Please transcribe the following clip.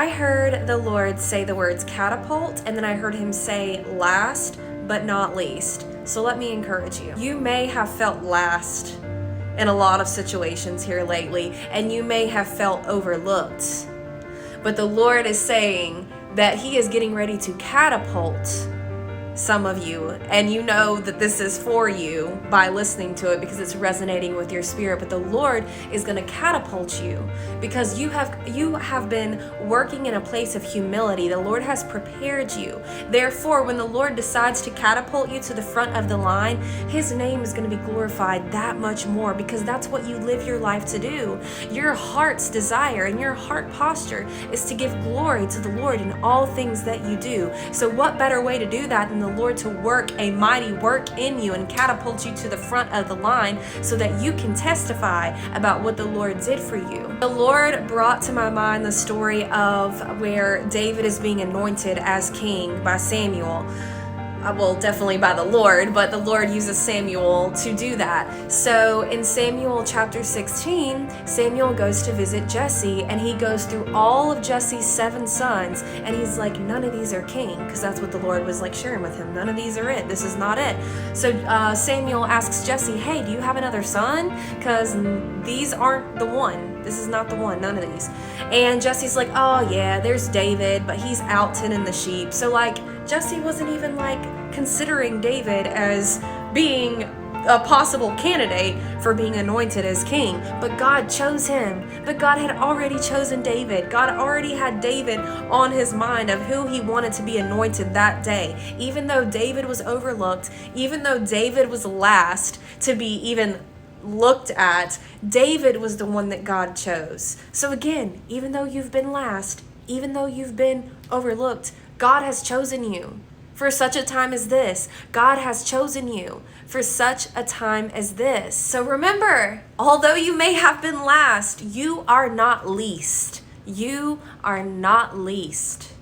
I heard the Lord say the words catapult, and then I heard him say last but not least. So let me encourage you. You may have felt last in a lot of situations here lately, and you may have felt overlooked. But the Lord is saying that he is getting ready to catapult some of you, and you know that this is for you by listening to it because it's resonating with your spirit. But the Lord is going to catapult you because you have been working in a place of humility. The Lord has prepared you. Therefore, when the Lord decides to catapult you to the front of the line, his name is going to be glorified that much more, because that's what you live your life to do. Your heart's desire and your heart posture is to give glory to the Lord in all things that you do. So what better way to do that than the Lord to work a mighty work in you and catapult you to the front of the line so that you can testify about what the Lord did for you. The Lord brought to my mind the story of where David is being anointed as king by Samuel. Well, definitely by the Lord, but the Lord uses Samuel to do that. So in Samuel chapter 16, Samuel goes to visit Jesse, and he goes through all of Jesse's 7 sons, and he's like, none of these are king, because that's what the Lord was like sharing with him. None of these are it. This is not it. So Samuel asks Jesse, hey, do you have another son? Because these aren't the one. This is not the one. None of these. And Jesse's like, oh yeah, there's David, but he's out tending the sheep. So like, Jesse wasn't even like considering David as being a possible candidate for being anointed as king, but God chose him. But God had already chosen David. God already had David on his mind of who he wanted to be anointed that day. Even though David was overlooked, even though David was last to be even looked at, David was the one that God chose. So again, even though you've been last, even though you've been overlooked, God has chosen you for such a time as this. God has chosen you for such a time as this. So remember, although you may have been last, you are not least. You are not least.